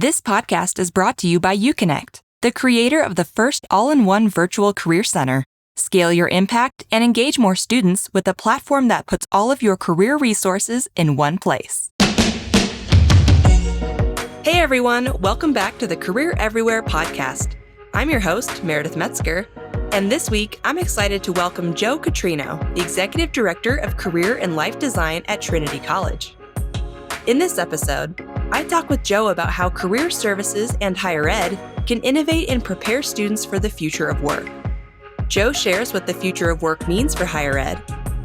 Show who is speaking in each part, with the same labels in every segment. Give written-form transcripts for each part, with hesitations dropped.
Speaker 1: This podcast is brought to you by UConnect, the creator of the first all-in-one virtual career center. Scale your impact and engage more students with a platform that puts all of your career resources in one place. Hey everyone, welcome back to the Career Everywhere podcast. I'm your host, Meredith Metzger, and this week I'm excited to welcome Joe Catrino, the Executive Director of Career and Life Design at Trinity College. In this episode, I talk with Joe about how career services and higher ed can innovate and prepare students for the future of work. Joe shares what the future of work means for higher ed,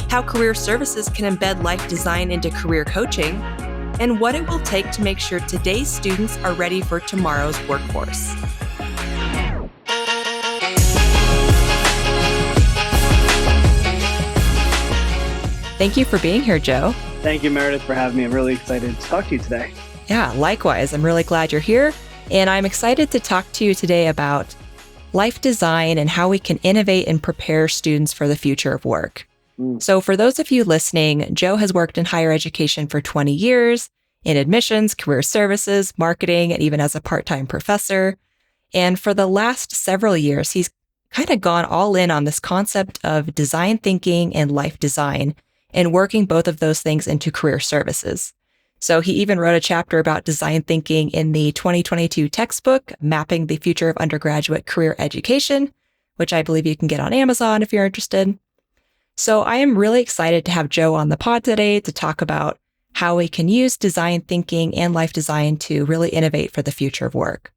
Speaker 1: how career services can embed life design into career coaching, and what it will take to make sure today's students are ready for tomorrow's workforce. Thank you for being here, Joe.
Speaker 2: Thank you, Meredith, for having me. I'm really excited to talk to you today.
Speaker 1: Yeah, likewise. I'm really glad you're here. And I'm excited to talk to you today about life design and how we can innovate and prepare students for the future of work. So for those of you listening, Joe has worked in higher education for 20 years, in admissions, career services, marketing, and even as a part-time professor. And for the last several years, he's kind of gone all in on this concept of design thinking and life design, and working both of those things into career services. So he even wrote a chapter about design thinking in the 2022 textbook, Mapping the Future of Undergraduate Career Education, which I believe you can get on Amazon if you're interested. So I am really excited to have Joe on the pod today to talk about how we can use design thinking and life design to really innovate for the future of work.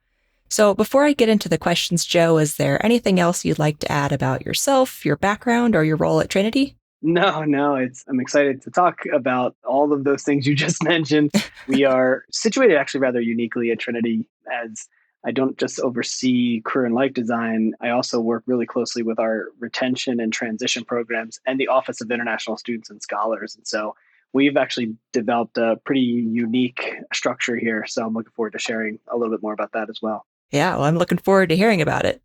Speaker 1: So before I get into the questions, Joe, is there anything else you'd like to add about yourself, your background, or your role at Trinity?
Speaker 2: No, I'm excited to talk about all of those things you just mentioned. We are situated actually rather uniquely at Trinity, as I don't just oversee career and life design. I also work really closely with our retention and transition programs and the Office of International Students and Scholars. And so we've actually developed a pretty unique structure here. So I'm looking forward to sharing a little bit more about that as well.
Speaker 1: Yeah, well, I'm looking forward to hearing about it.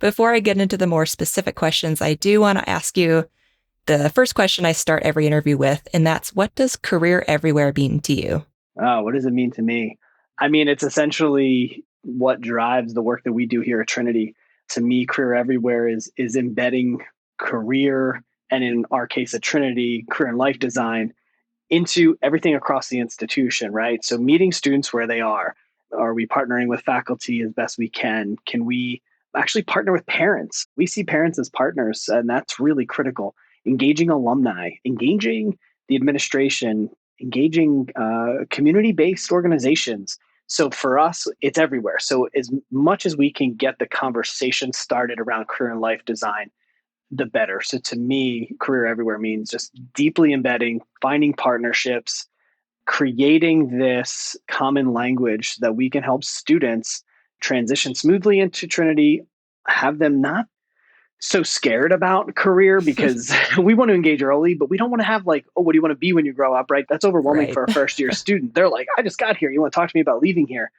Speaker 1: Before I get into the more specific questions, I do want to ask you the first question I start every interview with, and that's, what does Career Everywhere mean to you?
Speaker 2: Oh, what does it mean to me? I mean, it's essentially what drives the work that we do here at Trinity. To me, Career Everywhere is embedding career, and in our case at Trinity, career and life design, into everything across the institution, right? So meeting students where they are. Are we partnering with faculty as best we can? Can we actually partner with parents? We see parents as partners, and that's really critical. Engaging alumni, engaging the administration, engaging community-based organizations. So for us, it's everywhere. So as much as we can get the conversation started around career and life design, the better. So to me, Career Everywhere means just deeply embedding, finding partnerships, creating this common language that we can help students transition smoothly into Trinity, have them not so scared about career, because we want to engage early, but we don't want to have like, oh, what do you want to be when you grow up, right? That's overwhelming for a first year student. They're like, I just got here. You want to talk to me about leaving here?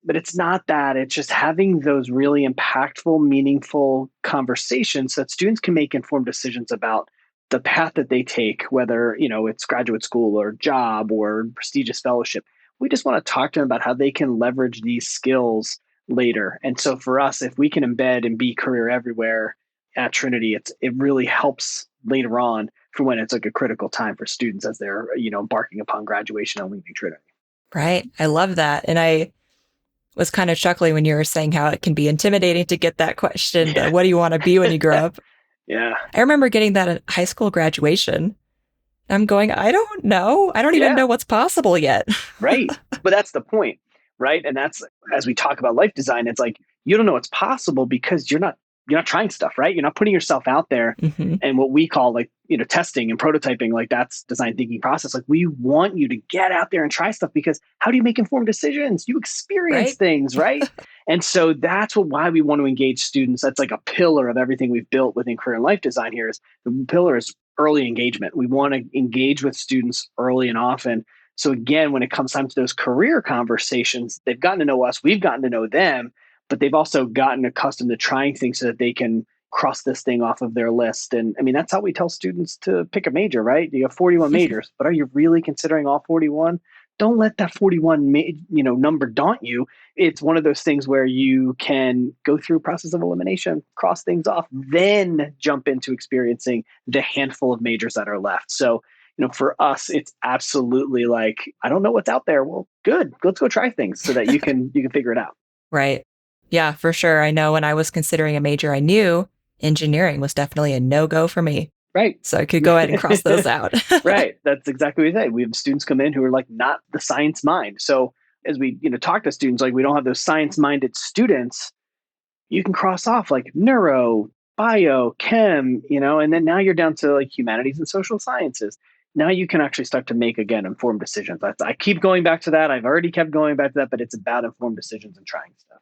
Speaker 2: But it's not that. It's just having those really impactful, meaningful conversations so that students can make informed decisions about the path that they take, whether, it's graduate school or job or prestigious fellowship. We just want to talk to them about how they can leverage these skills later. And so for us, if we can embed and be Career Everywhere at Trinity, it really helps later on for when it's like a critical time for students as they're, embarking upon graduation and leaving Trinity.
Speaker 1: Right. I love that. And I was kind of chuckling when you were saying how it can be intimidating to get that question.
Speaker 2: Yeah.
Speaker 1: What do you want to be when you grow up?
Speaker 2: Yeah.
Speaker 1: I remember getting that at high school graduation. I'm going, I don't know. I don't even know what's possible yet.
Speaker 2: Right. But that's the point, right? And that's, as we talk about life design, it's like, you don't know what's possible because you're not trying stuff, right? You're not putting yourself out there.
Speaker 1: Mm-hmm.
Speaker 2: And what we call testing and prototyping, that's design thinking process. Like, we want you to get out there and try stuff, because how do you make informed decisions? You experience things, right? And so that's why we want to engage students. That's like a pillar of everything we've built within career and life design here. Is the pillar is early engagement. We want to engage with students early and often. So again, when it comes time to those career conversations, they've gotten to know us, we've gotten to know them, but they've also gotten accustomed to trying things so that they can cross this thing off of their list. And I mean, that's how we tell students to pick a major, right? You have 41 majors, but are you really considering all 41? don't let that 41 number daunt you. It's one of those things where you can go through a process of elimination, cross things off, then jump into experiencing the handful of majors that are left. So, for us, it's absolutely like, I don't know what's out there. Well, good. Let's go try things so that you can figure it out.
Speaker 1: Right. Yeah, for sure. I know when I was considering a major, I knew engineering was definitely a no-go for me.
Speaker 2: Right.
Speaker 1: So I could go ahead and cross those out.
Speaker 2: Right. That's exactly what we say. We have students come in who are like not the science mind. So as we, talk to students, like we don't have those science minded students, you can cross off like neuro, bio, chem, and then now you're down to like humanities and social sciences. Now you can actually start to make, again, informed decisions. I keep going back to that. I've already kept going back to that, but it's about informed decisions and trying stuff.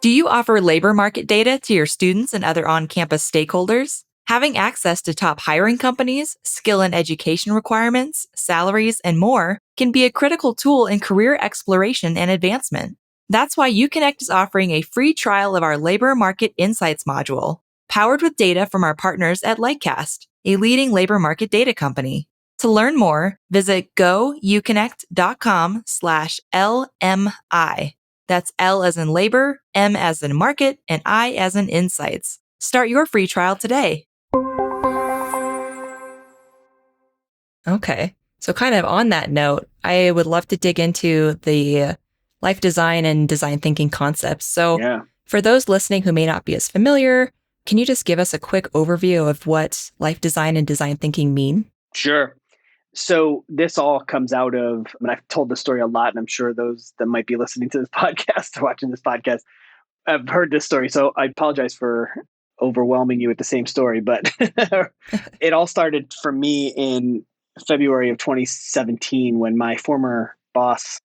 Speaker 1: Do you offer labor market data to your students and other on-campus stakeholders? Having access to top hiring companies, skill and education requirements, salaries, and more can be a critical tool in career exploration and advancement. That's why UConnect is offering a free trial of our Labor Market Insights module, powered with data from our partners at Lightcast, a leading labor market data company. To learn more, visit gouconnect.com/LMI. That's L as in labor, M as in market, and I as in insights. Start your free trial today. Okay. So kind of on that note, I would love to dig into the life design and design thinking concepts. So for those listening who may not be as familiar, can you just give us a quick overview of what life design and design thinking mean?
Speaker 2: Sure. So this all comes out of, I've told this story a lot, and I'm sure those that might be listening to this podcast or watching this podcast have heard this story. So I apologize for overwhelming you with the same story, but it all started for me in February of 2017 when my former boss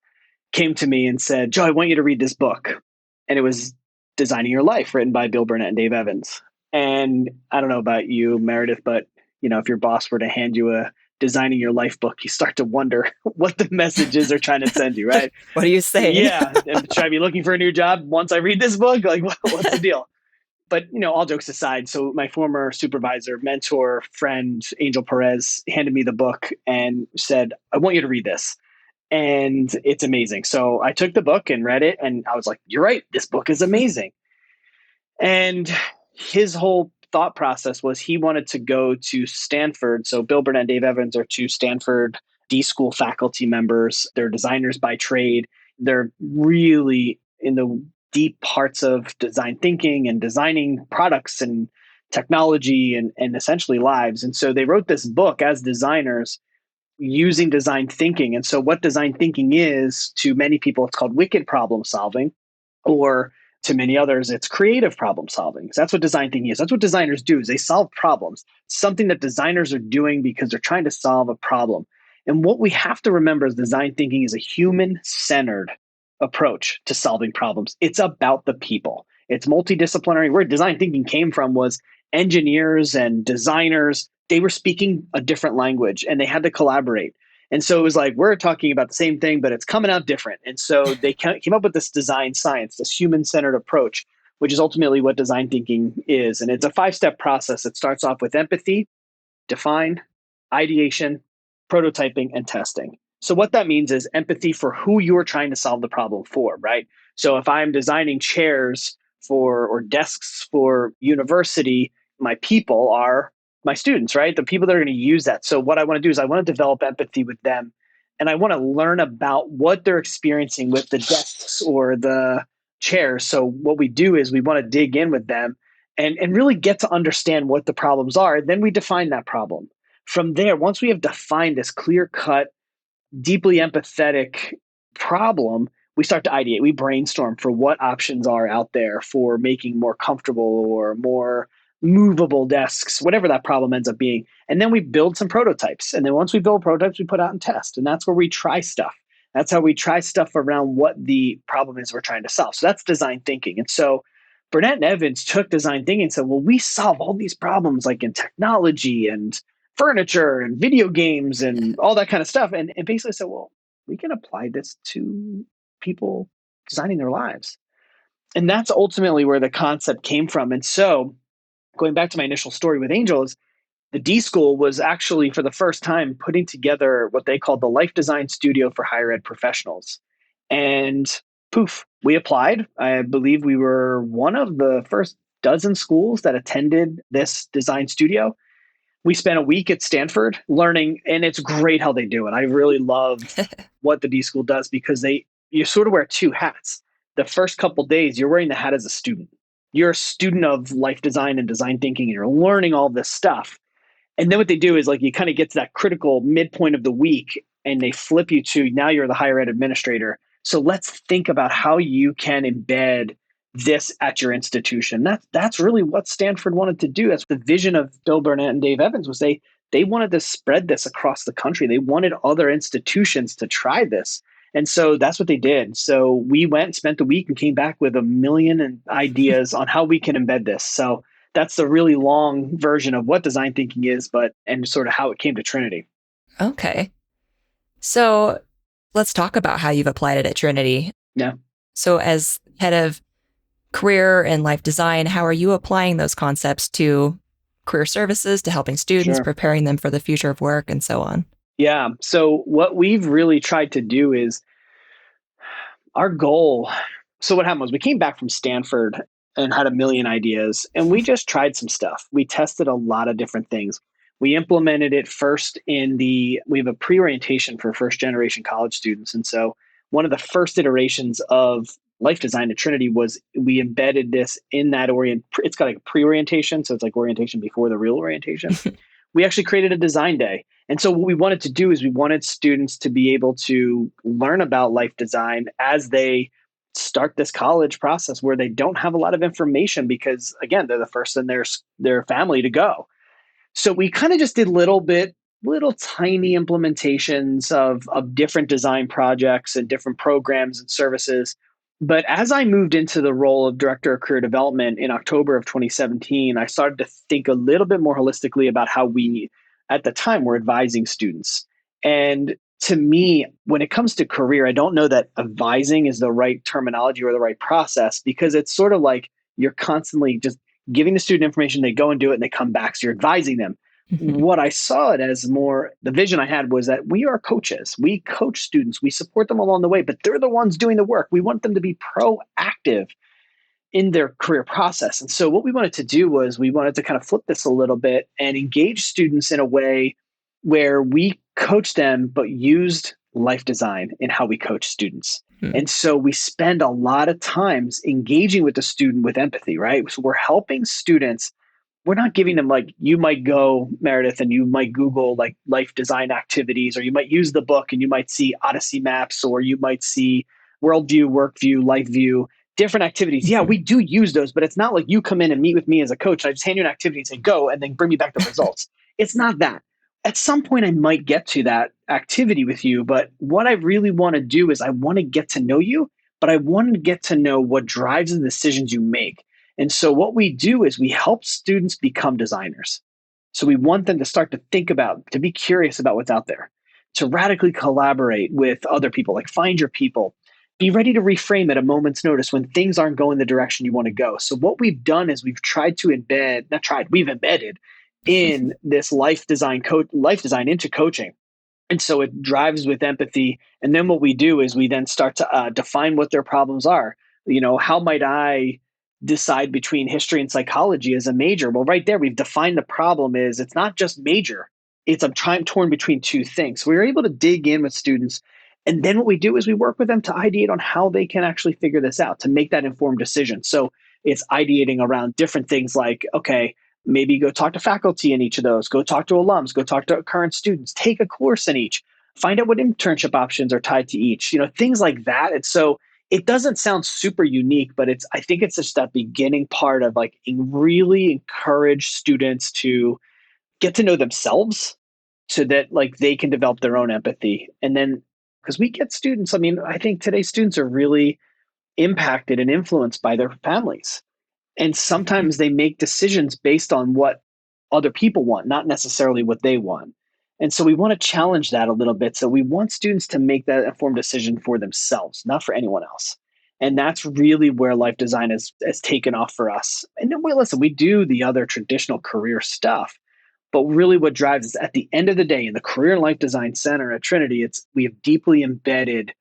Speaker 2: came to me and said, "Joe, I want you to read this book." And it was Designing Your Life, written by Bill Burnett and Dave Evans. And I don't know about you, Meredith, but if your boss were to hand you a Designing Your Life book, you start to wonder what the messages are trying to send you, right?
Speaker 1: What are you saying?
Speaker 2: Yeah. Should I be looking for a new job once I read this book? Like, what's the deal? But, all jokes aside, so my former supervisor, mentor, friend, Angel Perez, handed me the book and said, "I want you to read this." And it's amazing. So I took the book and read it, and I was like, "You're right. This book is amazing." And his whole thought process was he wanted to go to Stanford. So Bill Burnett and Dave Evans are two Stanford D School faculty members. They're designers by trade. They're really in the deep parts of design thinking and designing products and technology and essentially lives. And so they wrote this book as designers using design thinking. And so what design thinking is, to many people, it's called wicked problem solving, or to many others, it's creative problem solving. So that's what design thinking is. That's what designers do, is they solve problems. Something that designers are doing because they're trying to solve a problem. And what we have to remember is design thinking is a human-centered approach to solving problems. It's about the people. It's multidisciplinary. Where design thinking came from was engineers and designers. They were speaking a different language and they had to collaborate. And so it was like, we're talking about the same thing, but it's coming out different. And so they came up with this design science, this human-centered approach, which is ultimately what design thinking is. And it's a 5-step process. It starts off with empathy, define, ideation, prototyping, and testing. So what that means is empathy for who you're trying to solve the problem for, right? So if I'm designing chairs or desks for university, my people are my students, right? The people that are going to use that. So what I want to do is I want to develop empathy with them, and I want to learn about what they're experiencing with the desks or the chairs. So what we do is we want to dig in with them and really get to understand what the problems are. Then we define that problem. From there, once we have defined this clear-cut, deeply empathetic problem, we start to ideate. We brainstorm for what options are out there for making more comfortable or more movable desks, whatever that problem ends up being. And then we build some prototypes. And then once we build prototypes, we put out and test. And that's where we try stuff. That's how we try stuff around what the problem is we're trying to solve. So that's design thinking. And so Burnett and Evans took design thinking and said, well, we solve all these problems like in technology and furniture and video games and all that kind of stuff. And basically said, well, we can apply this to people designing their lives. And that's ultimately where the concept came from. And so going back to my initial story with Angel is The D School was actually for the first time putting together what they called the Life Design Studio for Higher Ed Professionals. And poof, we applied. I believe we were one of the first dozen schools that attended this design studio. We spent a week at Stanford learning, and it's great how they do it. I really love what the D School does because you sort of wear two hats. The first couple days, you're wearing the hat as a student. You're a student of life design and design thinking, and you're learning all this stuff. And then what they do is like you kind of get to that critical midpoint of the week and they flip you to now you're the higher ed administrator. So let's think about how you can embed this at your institution. That's really what Stanford wanted to do. That's the vision of Bill Burnett and Dave Evans was they wanted to spread this across the country. They wanted other institutions to try this. And so that's what they did. So we went, spent the week, and came back with a million ideas on how we can embed this. So that's the really long version of what design thinking is, and sort of how it came to Trinity.
Speaker 1: Okay. So let's talk about how you've applied it at Trinity.
Speaker 2: Yeah.
Speaker 1: So as head of career and life design, how are you applying those concepts to career services, to helping students,
Speaker 2: Sure.
Speaker 1: preparing them for the future of work, and so on?
Speaker 2: Yeah. So what we've really tried to do is our goal. So what happened was we came back from Stanford and had a million ideas, and we just tried some stuff. We tested a lot of different things. We implemented it first we have a pre-orientation for first generation college students. And so one of the first iterations of life design at Trinity was we embedded this in that it's got like a pre-orientation. So it's like orientation before the real orientation. We actually created a design day. And so what we wanted to do is we wanted students to be able to learn about life design as they start this college process where they don't have a lot of information because, again, they're the first in their family to go. So we kind of just did little tiny implementations of different design projects and different programs and services. But as I moved into the role of director of career development in October of 2017, I started to think a little bit more holistically about how we, at the time, were advising students. And to me, when it comes to career, I don't know that advising is the right terminology or the right process because it's sort of like you're constantly just giving the student information, they go and do it, and they come back. So you're advising them. What I saw it as more, the vision I had was that we are coaches. We coach students. We support them along the way, but they're the ones doing the work. We want them to be proactive in their career process. And so what we wanted to do was we wanted to kind of flip this a little bit and engage students in a way where we coach them, but used life design in how we coach students. And so we spend a lot of times engaging with the student with empathy, right? So we're helping students. We're not giving them like, you might go, Meredith, and you might Google like life design activities, or you might use the book and you might see Odyssey maps, or you might see worldview, workview, life view, different activities. Yeah, we do use those, but it's not like you come in and meet with me as a coach. And I just hand you an activity and say, go, and then bring me back the results. It's not that. At some point, I might get to that activity with you, but what I really want to do is I want to get to know you, but I want to get to know what drives the decisions you make. And so what we do is we help students become designers. So we want them to start to think about, to be curious about what's out there, to radically collaborate with other people, like find your people, be ready to reframe at a moment's notice when things aren't going the direction you want to go. So what we've done is we've we've embedded in this life design into coaching. And so it drives with empathy. And then what we do is we then start to define what their problems are. How might I decide between history and psychology as a major? Well, right there, we've defined the problem is it's not just major. I'm torn between two things. So we're able to dig in with students. And then what we do is we work with them to ideate on how they can actually figure this out, to make that informed decision. So it's ideating around different things like, okay, maybe go talk to faculty in each of those, go talk to alums, go talk to current students, take a course in each, find out what internship options are tied to each, things like that. And so it doesn't sound super unique, but I think it's just that beginning part of like really encourage students to get to know themselves so that like they can develop their own empathy. And then because we get students, I think today's students are really impacted and influenced by their families. And sometimes they make decisions based on what other people want, not necessarily what they want. And so we want to challenge that a little bit. So we want students to make that informed decision for themselves, not for anyone else. And that's really where life design has taken off for us. And then we do the other traditional career stuff, But really what drives is at the end of the day in the Career and Life Design Center at Trinity, we have deeply embedded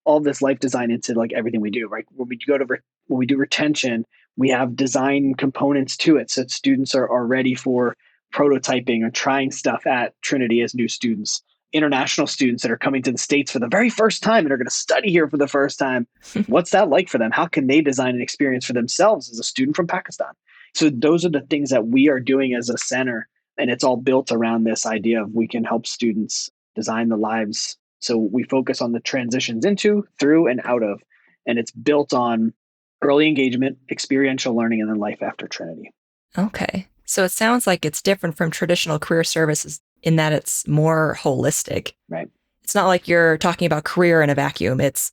Speaker 2: all this life design into like everything we do, right? When we do retention, we have design components to it so that students are ready for prototyping or trying stuff at Trinity as new students. International students that are coming to the States for the very first time and are going to study here for the first time. What's that like for them? How can they design an experience for themselves as a student from Pakistan? So those are the things that we are doing as a center. And it's all built around this idea of we can help students design the lives. So we focus on the transitions into, through, and out of. And it's built on early engagement, experiential learning, and then life after Trinity.
Speaker 1: Okay. So it sounds like it's different from traditional career services in that it's more holistic.
Speaker 2: Right.
Speaker 1: It's not like you're talking about career in a vacuum. It's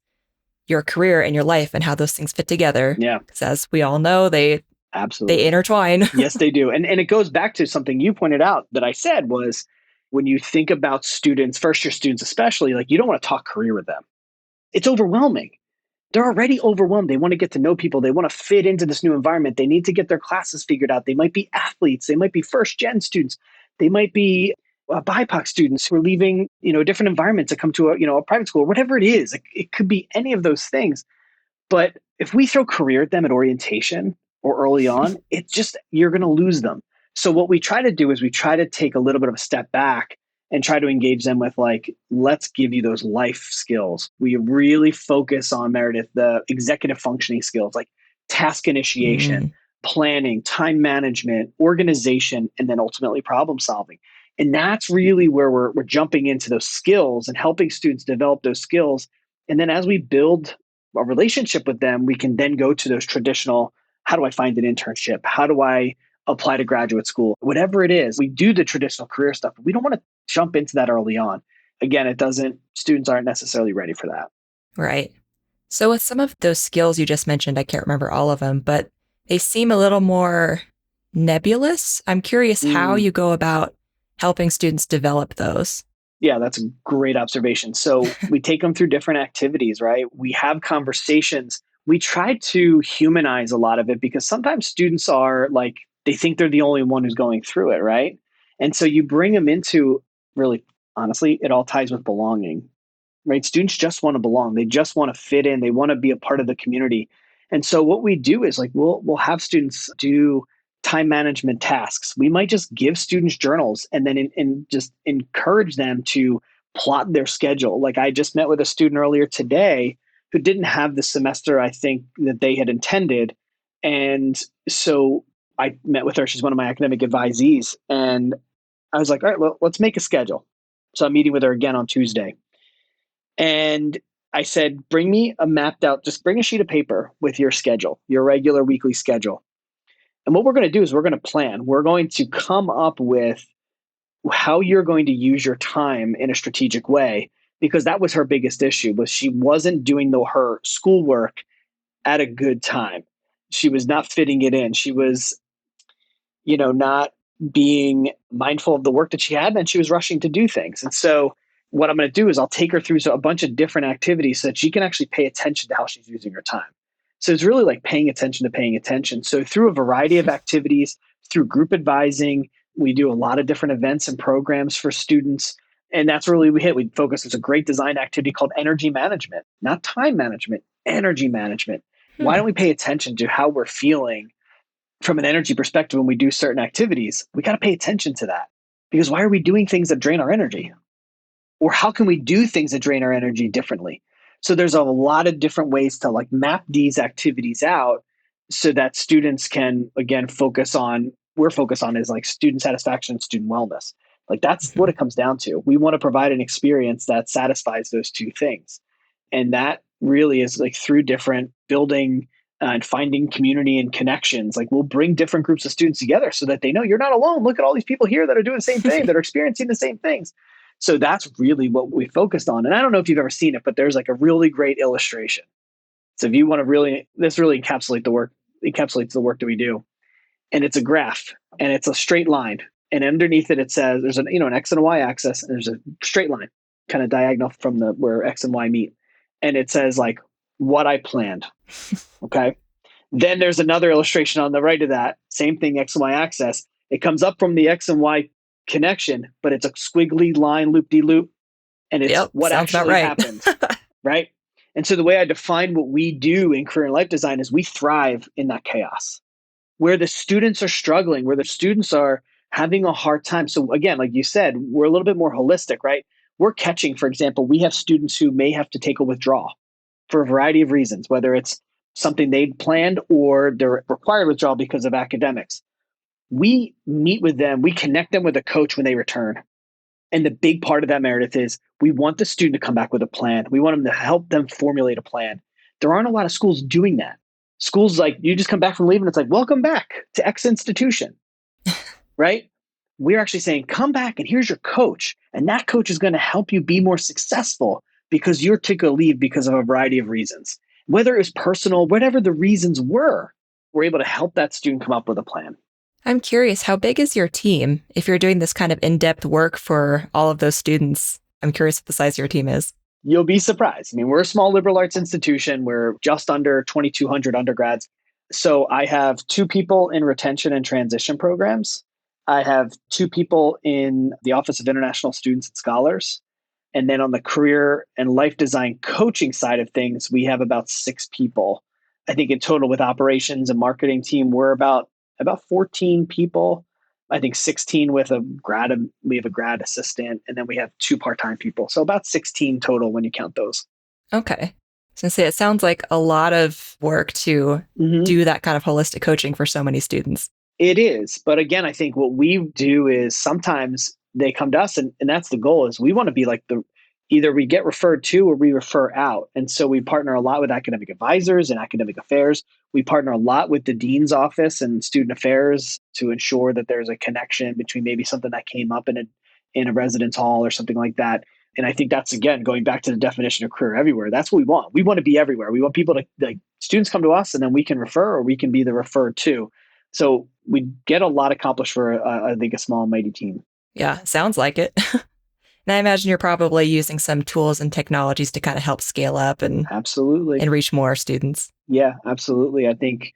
Speaker 1: your career and your life and how those things fit together.
Speaker 2: Yeah.
Speaker 1: Because as we all know, they intertwine.
Speaker 2: Yes, they do. And it goes back to something you pointed out that I said was when you think about students, first year students especially, like you don't want to talk career with them. It's overwhelming. They're already overwhelmed. They want to get to know people. They want to fit into this new environment. They need to get their classes figured out. They might be athletes. They might be first gen students. They might be BIPOC students who are leaving, a different environment to come to a private school, whatever it is. It could be any of those things. But if we throw career at them at orientation or early on, it's just, you're going to lose them. So what we try to do is we try to take a little bit of a step back and try to engage them with like, let's give you those life skills. We really focus on, Meredith, the executive functioning skills like task initiation, planning, time management, organization, and then ultimately problem solving. And that's really where we're jumping into those skills and helping students develop those skills. And then as we build a relationship with them, we can then go to those traditional, how do I find an internship? How do I apply to graduate school? Whatever it is, we do the traditional career stuff. We don't want to jump into that early on. Again, students aren't necessarily ready for that.
Speaker 1: Right. So with some of those skills you just mentioned, I can't remember all of them, but they seem a little more nebulous. I'm curious how you go about helping students develop those.
Speaker 2: Yeah, that's a great observation. So we take them through different activities, right? We have conversations. We try to humanize a lot of it because sometimes students are like, they think they're the only one who's going through it, right? And so you bring them into really, honestly, it all ties with belonging, right? Students just want to belong. They just want to fit in. They want to be a part of the community. And so what we do is like, we'll have students do time management tasks. We might just give students journals and then just encourage them to plot their schedule. Like I just met with a student earlier today who didn't have the semester, I think, that they had intended. And so I met with her. She's one of my academic advisees. And I was like, all right, well, let's make a schedule. So I'm meeting with her again on Tuesday. And I said, bring me just bring a sheet of paper with your schedule, your regular weekly schedule. And what we're going to do is we're going to plan. We're going to come up with how you're going to use your time in a strategic way, because that was her biggest issue, was she wasn't doing her schoolwork at a good time. She was not fitting it in. She was, not being mindful of the work that she had, and she was rushing to do things. And so what I'm going to do is I'll take her through a bunch of different activities so that she can actually pay attention to how she's using her time. So it's really like paying attention to paying attention. So through a variety of activities, through group advising, we do a lot of different events and programs for students. And that's really we focus. It's a great design activity called energy management, not time management, energy management. Why don't we pay attention to how we're feeling from an energy perspective when we do certain activities? We got to pay attention to that, because why are we doing things that drain our energy? Or how can we do things that drain our energy differently? So there's a lot of different ways to like map these activities out so that students can, again, focus on is like student satisfaction and student wellness. Like that's what it comes down to. We want to provide an experience that satisfies those two things. And that really is like through different building and finding community and connections. Like we'll bring different groups of students together so that they know you're not alone. Look at all these people here that are doing the same thing, that are experiencing the same things. So that's really what we focused on. And I don't know if you've ever seen it, but there's like a really great illustration. So if you want to this really encapsulates the work that we do. And it's a graph and it's a straight line. And underneath it says there's an X and a Y axis, and there's a straight line kind of diagonal from where X and Y meet. And it says like what I planned. Okay. Then there's another illustration on the right of that, same thing, X and Y axis. It comes up from the X and Y connection, but it's a squiggly line loop-de-loop, and it's
Speaker 1: Yep,
Speaker 2: what
Speaker 1: sounds about
Speaker 2: actually
Speaker 1: right.
Speaker 2: happens, right? And so the way I define what we do in career and life design is we thrive in that chaos where the students are struggling, where the students are having a hard time. So again, like you said, we're a little bit more holistic, right? We're catching, for example, we have students who may have to take a withdrawal for a variety of reasons, whether it's something they'd planned or they're required withdrawal because of academics. We meet with them, we connect them with a coach when they return. And the big part of that, Meredith, is we want the student to come back with a plan. We want them to help them formulate a plan. There aren't a lot of schools doing that. Schools like you just come back from leave and it's like, welcome back to X institution, right? We're actually saying, come back and here's your coach. And that coach is going to help you be more successful because you're took a leave because of a variety of reasons. Whether it was personal, whatever the reasons were, we're able to help that student come up with a plan.
Speaker 1: I'm curious, how big is your team? If you're doing this kind of in-depth work for all of those students, I'm curious what the size of your team is.
Speaker 2: You'll be surprised. I mean, we're a small liberal arts institution. We're just under 2,200 undergrads. So I have 2 people in retention and transition programs. I have 2 people in the Office of International Students and Scholars. And then on the career and life design coaching side of things, we have about 6 people. I think in total with operations and marketing team, we're about 14 people. I think 16 with a grad, we have a grad assistant, and then we have 2 part-time people. So about 16 total when you count those.
Speaker 1: Okay. I was going to say, it sounds like a lot of work to do that kind of holistic coaching for so many students.
Speaker 2: It is. But again, I think what we do is sometimes they come to us and that's the goal is we want to be like either we get referred to or we refer out. And so we partner a lot with academic advisors and academic affairs. We partner a lot with the dean's office and student affairs to ensure that there's a connection between maybe something that came up in a residence hall or something like that. And I think that's, again, going back to the definition of career everywhere. That's what we want. We want to be everywhere. We want people to, like, students come to us and then we can refer or we can be the referred to. So we get a lot accomplished for, I think, a small, mighty team.
Speaker 1: Yeah, sounds like it. And I imagine you're probably using some tools and technologies to kind of help scale up and
Speaker 2: absolutely
Speaker 1: and reach more students.
Speaker 2: Yeah, absolutely. I think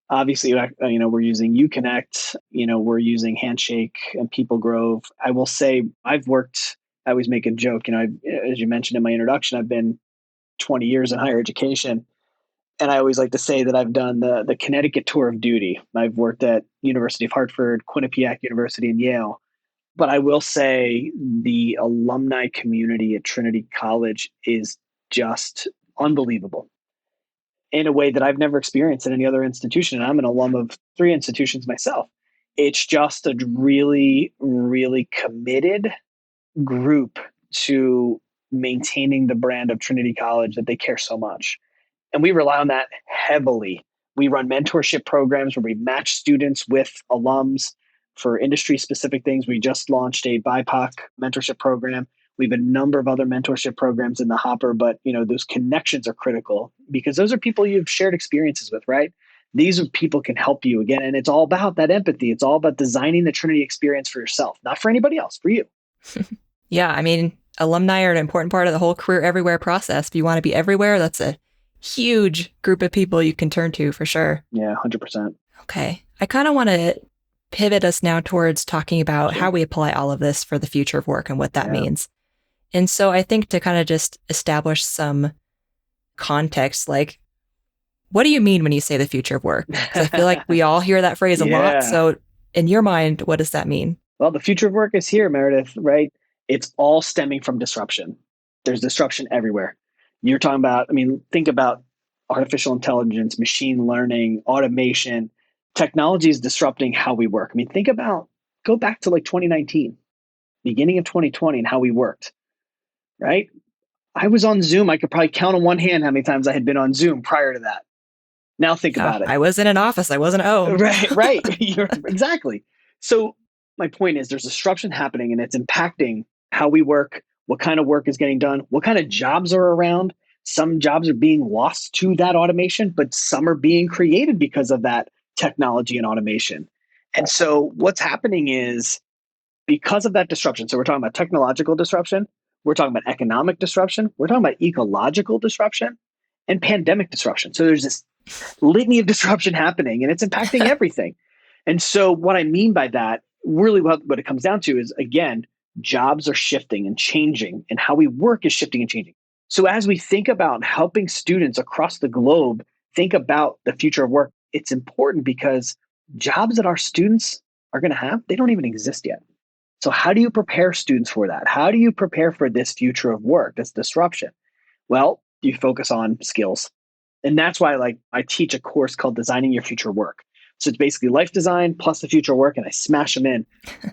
Speaker 2: obviously, we're using UConnect, we're using Handshake and People Grove. I will say I always make a joke, as you mentioned in my introduction, I've been 20 years in higher education. And I always like to say that I've done the Connecticut tour of duty. I've worked at University of Hartford, Quinnipiac University, and Yale. But I will say the alumni community at Trinity College is just unbelievable in a way that I've never experienced at any other institution. And I'm an alum of 3 institutions myself. It's just a really, really committed group to maintaining the brand of Trinity College that they care so much. And we rely on that heavily. We run mentorship programs where we match students with alums for industry specific things. We just launched a BIPOC mentorship program. We have a number of other mentorship programs in the hopper, but those connections are critical because those are people you've shared experiences with, right? These are people can help you again. And it's all about that empathy. It's all about designing the Trinity experience for yourself, not for anybody else, for you.
Speaker 1: Yeah, I mean, alumni are an important part of the whole career everywhere process. If you want to be everywhere, that's a huge group of people you can turn to for sure.
Speaker 2: Yeah, 100%.
Speaker 1: Okay. I kind of want to pivot us now towards talking about how we apply all of this for the future of work and what that means. And so I think to kind of just establish some context, like, what do you mean when you say the future of work? Because I feel like we all hear that phrase a lot. So in your mind, what does that mean?
Speaker 2: Well, the future of work is here, Meredith, right? It's all stemming from disruption. There's disruption everywhere. You're talking about, think about artificial intelligence, machine learning, automation. Technology is disrupting how we work. Go back to like 2019, beginning of 2020 and how we worked, right? I was on Zoom. I could probably count on one hand how many times I had been on Zoom prior to that. Now think about it.
Speaker 1: I was in an office. I wasn't at home.
Speaker 2: Right. Exactly. So my point is there's disruption happening and it's impacting how we work, what kind of work is getting done, what kind of jobs are around. Some jobs are being lost to that automation, but some are being created because of that technology and automation. And so what's happening is because of that disruption, so we're talking about technological disruption, we're talking about economic disruption, we're talking about ecological disruption, and pandemic disruption. So there's this litany of disruption happening and it's impacting everything. And so what I mean by that really what it comes down to is, again, jobs are shifting and changing, and how we work is shifting and changing. So as we think about helping students across the globe think about the future of work, it's important because jobs that our students are going to have, they don't even exist yet. So how do you prepare students for that? How do you prepare for this future of work, this disruption? Well, you focus on skills. And that's why I teach a course called Designing Your Future Work. So it's basically life design plus the future work, and I smash them in.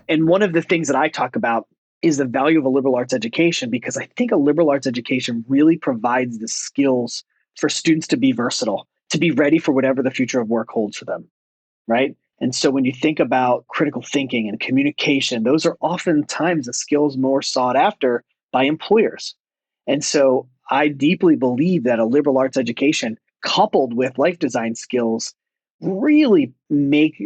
Speaker 2: And one of the things that I talk about is the value of a liberal arts education, because I think a liberal arts education really provides the skills for students to be versatile, to be ready for whatever the future of work holds for them, right? And so when you think about critical thinking and communication, those are oftentimes the skills more sought after by employers. And so I deeply believe that a liberal arts education coupled with life design skills really make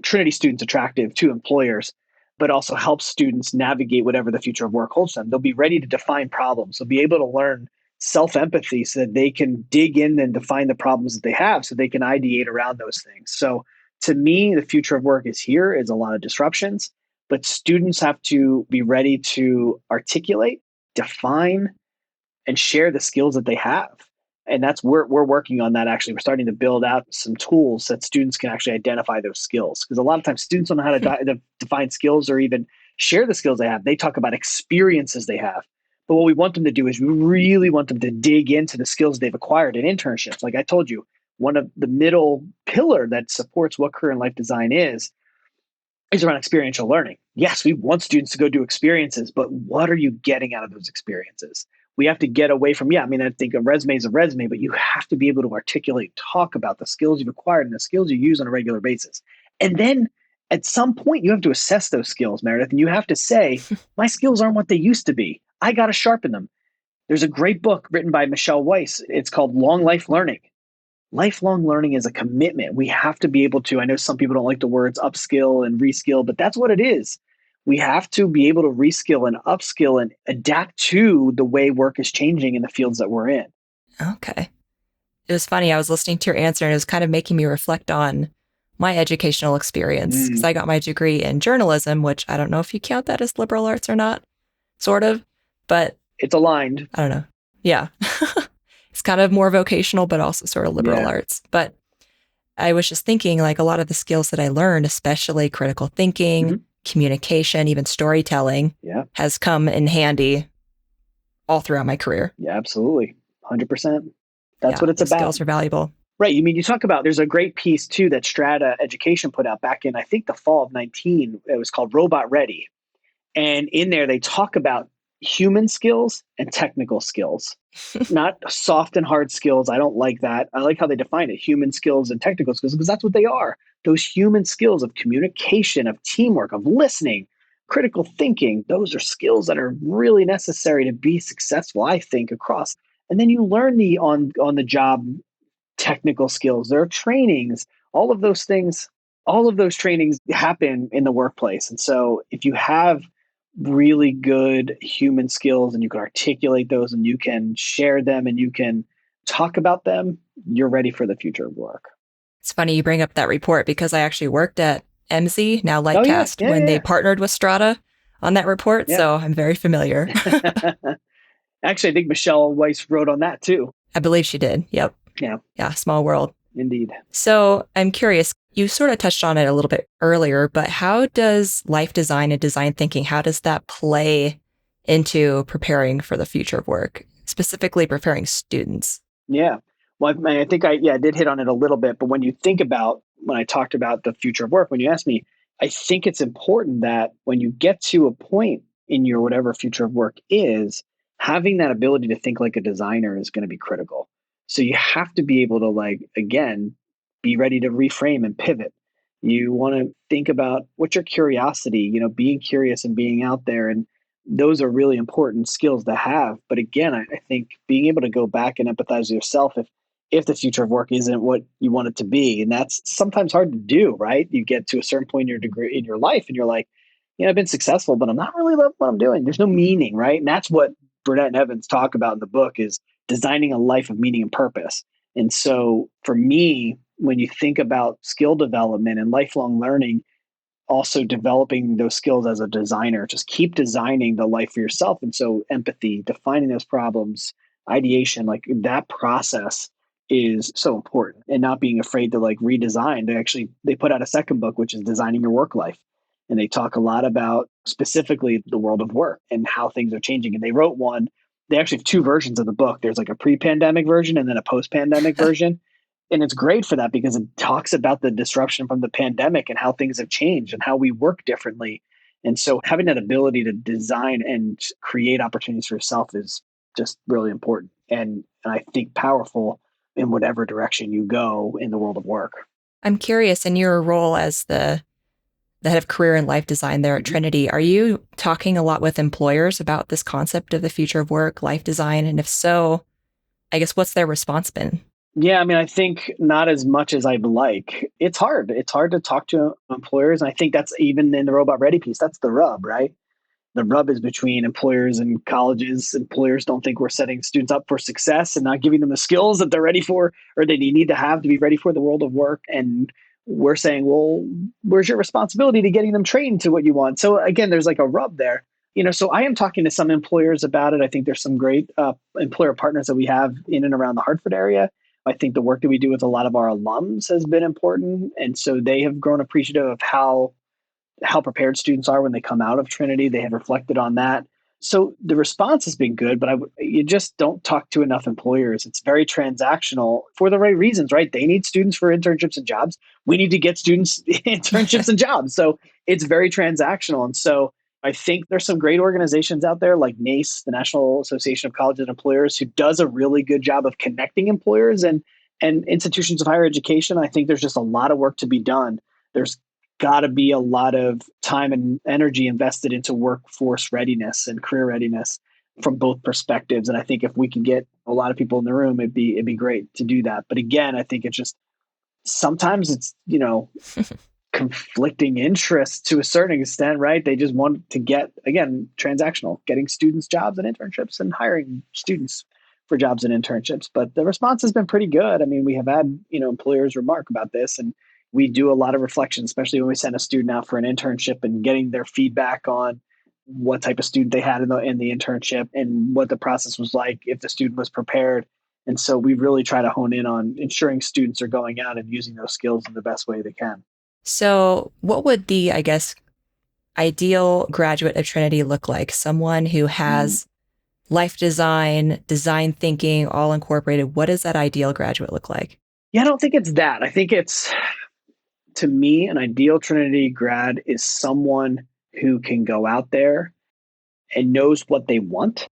Speaker 2: Trinity students attractive to employers, but also help students navigate whatever the future of work holds them. They'll be ready to define problems. They'll be able to learn self-empathy so that they can dig in and define the problems that they have so they can ideate around those things. So to me, the future of work is here, is a lot of disruptions, but students have to be ready to articulate, define, and share the skills that they have. And that's we're working on that. Actually, we're starting to build out some tools that students can actually identify those skills, because a lot of times students don't know how to define skills or even share the skills they have. They talk about experiences they have, but what we want them to do is we really want them to dig into the skills they've acquired in internships. Like I told you, one of the middle pillar that supports what career and life design is around experiential learning. Yes, we want students to go do experiences, but what are you getting out of those experiences? We have to get away from, I think a resume is a resume, but you have to be able to articulate, talk about the skills you've acquired and the skills you use on a regular basis. And then at some point, you have to assess those skills, Meredith, and you have to say, my skills aren't what they used to be. I got to sharpen them. There's a great book written by Michelle Weiss. It's called Long Life Learning. Lifelong learning is a commitment. We have to be able to, I know some people don't like the words upskill and reskill, but that's what it is. We have to be able to reskill and upskill and adapt to the way work is changing in the fields that we're in.
Speaker 1: Okay. It was funny. I was listening to your answer and it was kind of making me reflect on my educational experience, because I got my degree in journalism, which I don't know if you count that as liberal arts or not, sort of, but
Speaker 2: it's aligned.
Speaker 1: I don't know. Yeah. It's kind of more vocational, but also sort of liberal arts. But I was just thinking, like, a lot of the skills that I learned, especially critical thinking, communication, even storytelling, has come in handy all throughout my career.
Speaker 2: Yeah, absolutely. 100%. That's what it's about.
Speaker 1: Skills are valuable.
Speaker 2: Right. You talk about, there's a great piece too that Strata Education put out back in, I think, the fall of 19. It was called Robot Ready. And in there, they talk about human skills and technical skills, not soft and hard skills. I don't like that. I like how they define it, human skills and technical skills, because that's what they are. Those human skills of communication, of teamwork, of listening, critical thinking, those are skills that are really necessary to be successful, I think, across. And then you learn the on the job technical skills. There are trainings, all of those things, all of those trainings happen in the workplace. And so if you have really good human skills and you can articulate those and you can share them and you can talk about them, you're ready for the future of work.
Speaker 1: It's funny you bring up that report, because I actually worked at MZ, now Lightcast, when they partnered with Strata on that report. So I'm very familiar.
Speaker 2: Actually, I think Michelle Weiss wrote on that too.
Speaker 1: I believe she did. Yep. Yeah. Small world.
Speaker 2: Indeed.
Speaker 1: So I'm curious, you sort of touched on it a little bit earlier, but how does life design and design thinking, how does that play into preparing for the future of work, specifically preparing students?
Speaker 2: Yeah. Well, I think I did hit on it a little bit, but when you think about, when I talked about the future of work, when you asked me, I think it's important that when you get to a point in your whatever future of work is, having that ability to think like a designer is going to be critical. So you have to be able to, again, be ready to reframe and pivot. You want to think about what's your curiosity, being curious and being out there. And those are really important skills to have. But again, I think being able to go back and empathize with yourself if the future of work isn't what you want it to be. And that's sometimes hard to do, right? You get to a certain point in your life and you're like, I've been successful, but I'm not really loving what I'm doing. There's no meaning, right? And that's what Burnett and Evans talk about in the book, is designing a life of meaning and purpose. And so for me, when you think about skill development and lifelong learning, also developing those skills as a designer. Just keep designing the life for yourself. And so empathy, defining those problems, ideation, like that process is so important, and not being afraid to like redesign. They put out a second book, which is Designing Your Work Life. And they talk a lot about specifically the world of work and how things are changing. And they wrote one, they actually have two versions of the book. There's like a pre-pandemic version and then a post-pandemic version. And it's great for that because it talks about the disruption from the pandemic and how things have changed and how we work differently. And so having that ability to design and create opportunities for yourself is just really important, and I think powerful in whatever direction you go in the world of work.
Speaker 1: I'm curious, in your role as the head of career and life design there at Trinity, are you talking a lot with employers about this concept of the future of work, life design? And if so, I guess what's their response been?
Speaker 2: Yeah, I mean, I think not as much as I'd like. It's hard. It's hard to talk to employers. And I think that's even in the Robot Ready piece. That's the rub, right? The rub is between employers and colleges. Employers don't think we're setting students up for success and not giving them the skills that they're ready for or they need to have to be ready for the world of work. And we're saying, well, where's your responsibility to getting them trained to what you want? So again, there's like a rub there. So I am talking to some employers about it. I think there's some great employer partners that we have in and around the Hartford area. I think the work that we do with a lot of our alums has been important. And so they have grown appreciative of how prepared students are when they come out of Trinity. They have reflected on that. So the response has been good, but you just don't talk to enough employers. It's very transactional for the right reasons, right? They need students for internships and jobs. We need to get students internships and jobs. So it's very transactional. And so I think there's some great organizations out there like NACE, the National Association of Colleges and Employers, who does a really good job of connecting employers and institutions of higher education. I think there's just a lot of work to be done. There's got to be a lot of time and energy invested into workforce readiness and career readiness from both perspectives. And I think if we can get a lot of people in the room, it'd be great to do that. But again, I think it's just sometimes it's, conflicting interests to a certain extent, right? They just want to get, again, transactional, getting students jobs and internships and hiring students for jobs and internships. But the response has been pretty good. I mean, we have had, employers remark about this, and we do a lot of reflection, especially when we send a student out for an internship and getting their feedback on what type of student they had in the internship and what the process was like, if the student was prepared. And so we really try to hone in on ensuring students are going out and using those skills in the best way they can.
Speaker 1: So what would the, I guess, ideal graduate of Trinity look like? Someone who has life design, design thinking, all incorporated. What does that ideal graduate look like?
Speaker 2: Yeah, I don't think it's that. I think it's, to me, an ideal Trinity grad is someone who can go out there and knows what they want.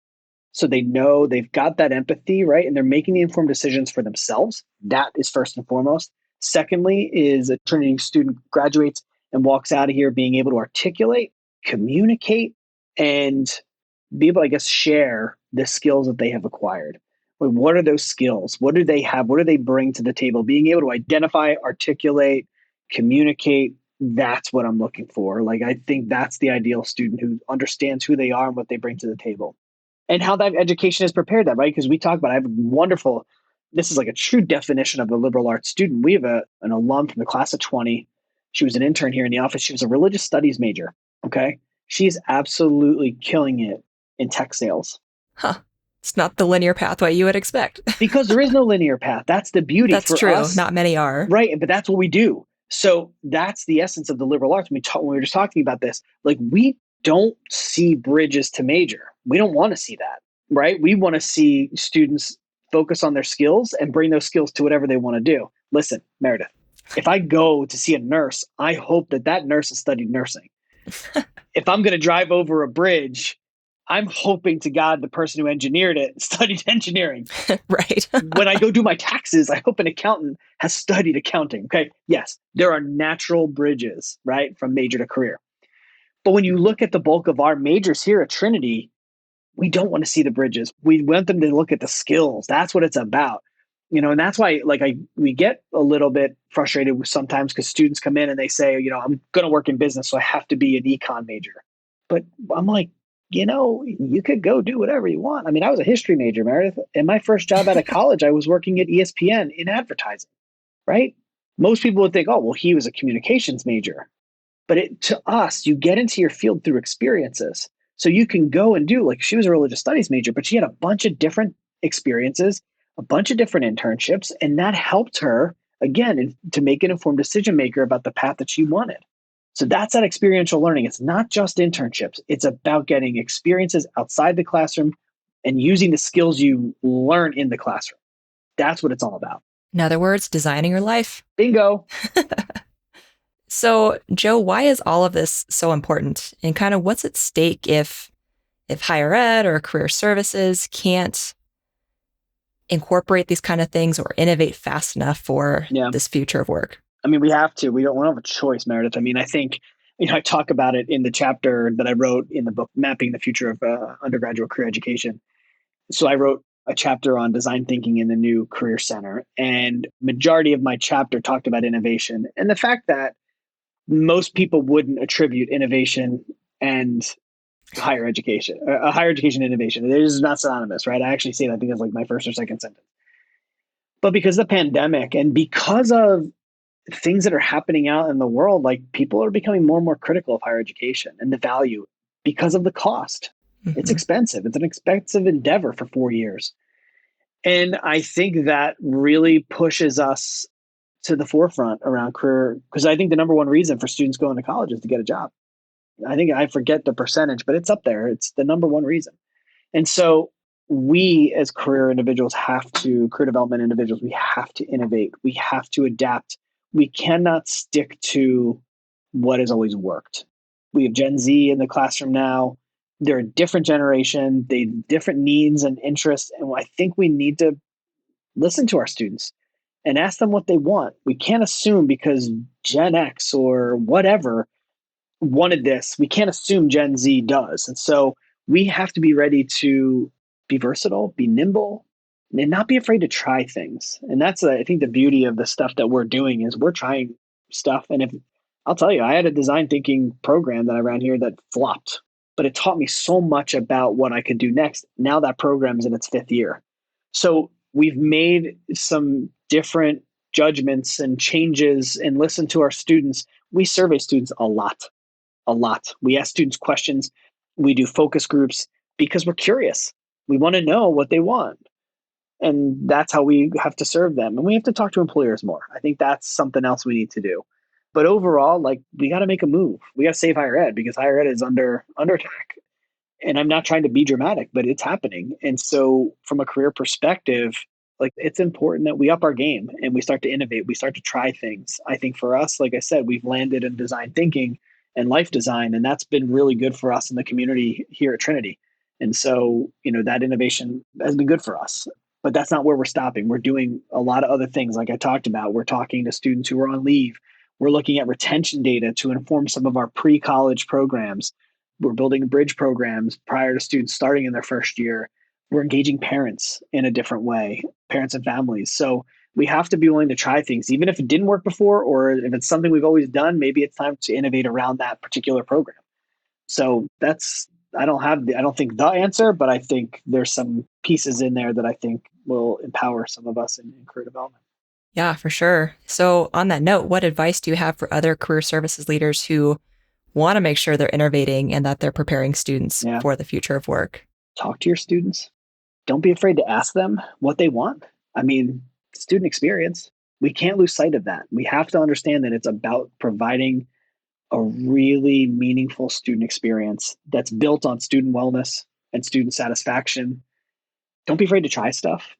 Speaker 2: So they know they've got that empathy, right? And they're making the informed decisions for themselves. That is first and foremost. Secondly, is a Trinity student graduates and walks out of here being able to articulate, communicate, and be able, I guess, share the skills that they have acquired. What are those skills? What do they have? What do they bring to the table? Being able to identify, articulate, communicate, that's what I'm looking for. Like, I think that's the ideal student who understands who they are and what they bring to the table. And how that education has prepared that, right? Because we talk about, I have a wonderful, this is like a true definition of a liberal arts student. We have an alum from the class of 20. She was an intern here in the office. She was a religious studies major. Okay. She's absolutely killing it in tech sales.
Speaker 1: Huh. It's not the linear pathway you would expect.
Speaker 2: Because there is no linear path. That's the beauty.
Speaker 1: That's
Speaker 2: for
Speaker 1: true.
Speaker 2: Us.
Speaker 1: Not many are.
Speaker 2: Right. But that's what we do. So that's the essence of the liberal arts. When we were just talking about this, like, we don't see bridges to major. We don't want to see that, right? We want to see students focus on their skills and bring those skills to whatever they want to do. Listen, Meredith, if I go to see a nurse, I hope that nurse has studied nursing. If I'm going to drive over a bridge, I'm hoping to God the person who engineered it studied engineering.
Speaker 1: Right.
Speaker 2: When I go do my taxes, I hope an accountant has studied accounting. Okay. Yes, there are natural bridges, right, from major to career. But when you look at the bulk of our majors here at Trinity, we don't want to see the bridges. We want them to look at the skills. That's what it's about. And that's why we get a little bit frustrated sometimes because students come in and they say, I'm going to work in business, so I have to be an econ major. But I'm like, you could go do whatever you want. I mean, I was a history major, Meredith. And my first job out of college, I was working at ESPN in advertising, right? Most people would think, oh, well, he was a communications major. But to us, you get into your field through experiences. So you can go and do, like, she was a religious studies major, but she had a bunch of different experiences, a bunch of different internships, and that helped her, again, to make an informed decision maker about the path that she wanted. So that's that experiential learning. It's not just internships. It's about getting experiences outside the classroom and using the skills you learn in the classroom. That's what it's all about.
Speaker 1: In other words, designing your life.
Speaker 2: Bingo.
Speaker 1: So, Joe, why is all of this so important? And kind of what's at stake if higher ed or career services can't incorporate these kind of things or innovate fast enough for this future of work?
Speaker 2: I mean, we have to. We don't have a choice, Meredith. I mean, I think, I talk about it in the chapter that I wrote in the book, Mapping the Future of Undergraduate Career Education. So I wrote a chapter on design thinking in the new career center, and majority of my chapter talked about innovation and the fact that most people wouldn't attribute innovation and higher education innovation. It is not synonymous, right? I actually say that because, like, my first or second sentence. But because of the pandemic and because of things that are happening out in the world, like, people are becoming more and more critical of higher education and the value because of the cost. Mm-hmm. It's expensive. It's an expensive endeavor for 4 years. And I think that really pushes us to the forefront around career, because I think the number one reason for students going to college is to get a job. I forget the percentage, but it's up there. It's the number one reason. And so we as career development individuals, we have to innovate. We have to adapt. We cannot stick to what has always worked. We have Gen Z in the classroom now. They're a different generation. They have different needs and interests. And I think we need to listen to our students and ask them what they want. We can't assume because Gen X or whatever wanted this, we can't assume Gen Z does. And so we have to be ready to be versatile, be nimble, and not be afraid to try things. And that's, I think, the beauty of the stuff that we're doing is we're trying stuff. And I'll tell you, I had a design thinking program that I ran here that flopped, but it taught me so much about what I could do next. Now that program is in its 5th year. So we've made some different judgments and changes and listened to our students. We survey students a lot. We ask students questions. We do focus groups because we're curious. We want to know what they want. And that's how we have to serve them. And we have to talk to employers more. I think that's something else we need to do. But overall, like, we got to make a move. We got to save higher ed because higher ed is under attack. And I'm not trying to be dramatic, but it's happening. And so from a career perspective, like, it's important that we up our game and we start to innovate. We start to try things. I think for us, like I said, we've landed in design thinking and life design, and that's been really good for us in the community here at Trinity. And so, that innovation has been good for us. But that's not where we're stopping. We're doing a lot of other things, like I talked about. We're talking to students who are on leave. We're looking at retention data to inform some of our pre-college programs. We're building bridge programs prior to students starting in their first year. We're engaging parents in a different way, parents and families. So we have to be willing to try things, even if it didn't work before, or if it's something we've always done, maybe it's time to innovate around that particular program. So I don't think the answer, but I think there's some pieces in there that I think will empower some of us in career development.
Speaker 1: Yeah, for sure. So on that note, what advice do you have for other career services leaders who want to make sure they're innovating and that they're preparing students for the future of work?
Speaker 2: Talk to your students. Don't be afraid to ask them what they want. I mean, student experience, we can't lose sight of that. We have to understand that it's about providing a really meaningful student experience that's built on student wellness and student satisfaction. Don't be afraid to try stuff,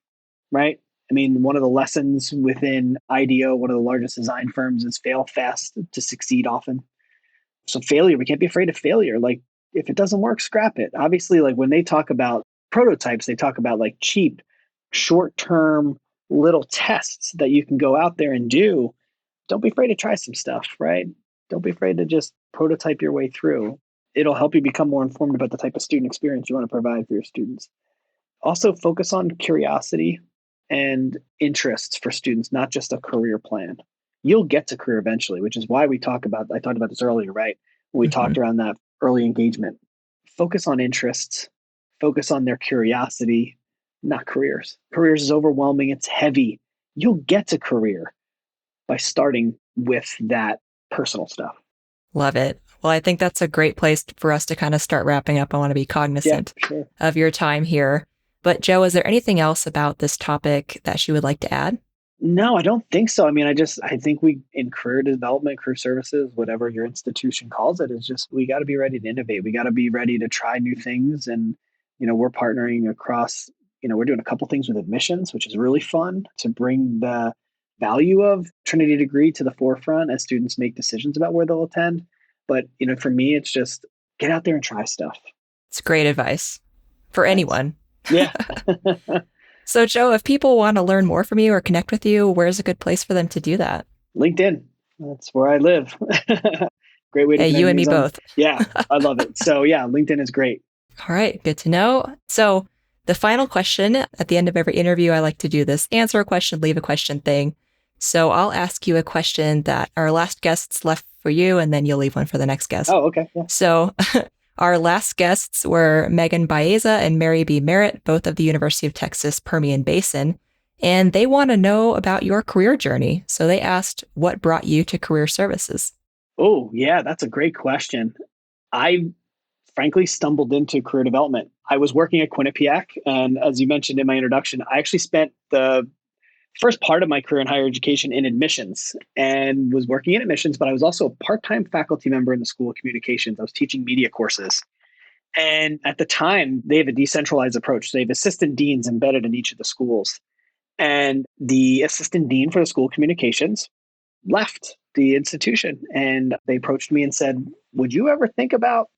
Speaker 2: right? I mean, one of the lessons within IDEO, one of the largest design firms, is fail fast to succeed often. So failure, we can't be afraid of failure. Like, if it doesn't work, scrap it. Obviously, like, when they talk about prototypes, they talk about, like, cheap, short-term little tests that you can go out there and do. Don't be afraid to try some stuff, right? Don't be afraid to just prototype your way through. It'll help you become more informed about the type of student experience you want to provide for your students. Also, focus on curiosity and interests for students, not just a career plan. You'll get to career eventually, which is why I talked about this earlier, right? When we talked around that early engagement. Focus on interests, focus on their curiosity, not careers. Careers is overwhelming, it's heavy. You'll get to career by starting with that personal stuff.
Speaker 1: Love it. Well, I think that's a great place for us to kind of start wrapping up. I want to be cognizant of your time here. But Joe, is there anything else about this topic that you would like to add?
Speaker 2: No, I don't think so. I mean, I think we, in career development, career services, whatever your institution calls it, is just, we got to be ready to innovate. We got to be ready to try new things. And, we're partnering across, we're doing a couple things with admissions, which is really fun to bring the value of Trinity degree to the forefront as students make decisions about where they'll attend. But, for me, it's just get out there and try stuff.
Speaker 1: It's great advice for anyone.
Speaker 2: Yeah.
Speaker 1: So, Joe, if people want to learn more from you or connect with you, where's a good place for them to do that?
Speaker 2: LinkedIn. That's where I live. Great way to
Speaker 1: you and me both.
Speaker 2: Yeah, I love it. So yeah, LinkedIn is great.
Speaker 1: All right, good to know. So the final question at the end of every interview, I like to do this answer a question, leave a question thing. So I'll ask you a question that our last guests left for you, and then you'll leave one for the next guest.
Speaker 2: Oh, okay. Yeah.
Speaker 1: So our last guests were Megan Baeza and Mary B. Merritt, both of the University of Texas Permian Basin, and they want to know about your career journey. So they asked, what brought you to career services?
Speaker 2: Oh, yeah, that's a great question. I frankly stumbled into career development. I was working at Quinnipiac, and as you mentioned in my introduction, I actually spent the first part of my career in higher education in admissions and was working in admissions, but I was also a part-time faculty member in the School of Communications. I was teaching media courses. And at the time, they have a decentralized approach. They have assistant deans embedded in each of the schools. And the assistant dean for the School of Communications left the institution. And they approached me and said, would you ever think about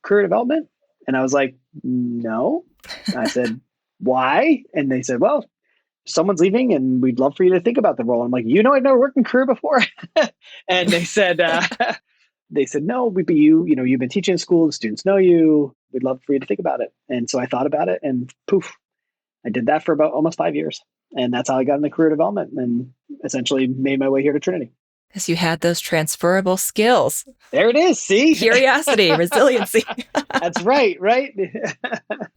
Speaker 2: career development? And I was like, no. And I said, why? And they said, well, someone's leaving and we'd love for you to think about the role. I'm like, I've never worked in career before. And they said, no, but you've been teaching in school, the students know you, we'd love for you to think about it. And so I thought about it and poof, I did that for about almost 5 years. And that's how I got into career development and essentially made my way here to Trinity.
Speaker 1: Because you had those transferable skills.
Speaker 2: There it is. See?
Speaker 1: Curiosity, resiliency.
Speaker 2: That's right.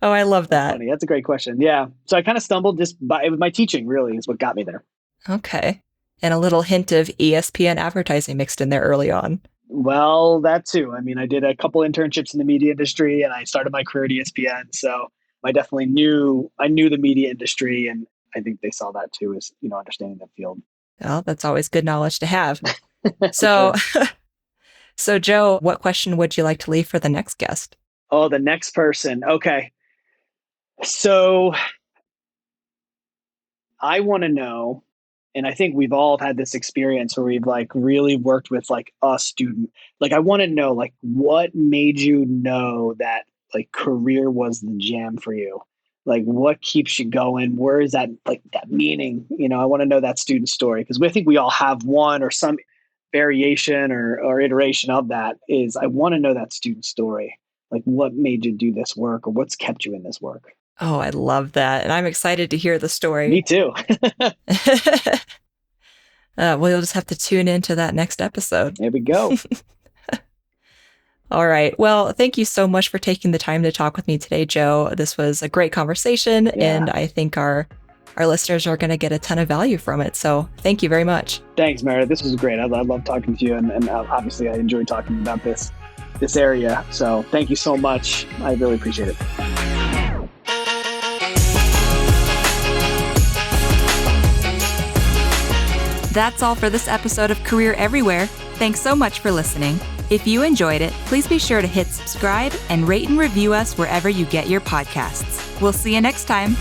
Speaker 1: Oh, I love that.
Speaker 2: That's funny. That's a great question. Yeah. So I kind of stumbled it was my teaching really is what got me there.
Speaker 1: Okay. And a little hint of ESPN advertising mixed in there early on.
Speaker 2: Well, that too. I mean, I did a couple internships in the media industry and I started my career at ESPN. So I definitely knew the media industry. And I think they saw that too as, understanding the field.
Speaker 1: Well, that's always good knowledge to have. So, So Joe, what question would you like to leave for the next guest?
Speaker 2: Oh, the next person. Okay. So I want to know, and I think we've all had this experience where we've really worked with a student. I want to know what made you know that career was the jam for you? What keeps you going? Where is that that meaning? I want to know that student story because I think we all have one or some variation or iteration of that. Is I want to know that student story. What made you do this work or what's kept you in this work?
Speaker 1: Oh, I love that. And I'm excited to hear the story.
Speaker 2: Me too.
Speaker 1: Well, you'll just have to tune into that next episode.
Speaker 2: There we go.
Speaker 1: All right. Well, thank you so much for taking the time to talk with me today, Joe. This was a great conversation, and I think our listeners are going to get a ton of value from it. So thank you very much. Thanks,
Speaker 2: Meredith. This was great. I love talking to you, and obviously I enjoy talking about this area. So thank you so much. I really appreciate it.
Speaker 1: That's all for this episode of Career Everywhere. Thanks so much for listening. If you enjoyed it, please be sure to hit subscribe and rate and review us wherever you get your podcasts. We'll see you next time.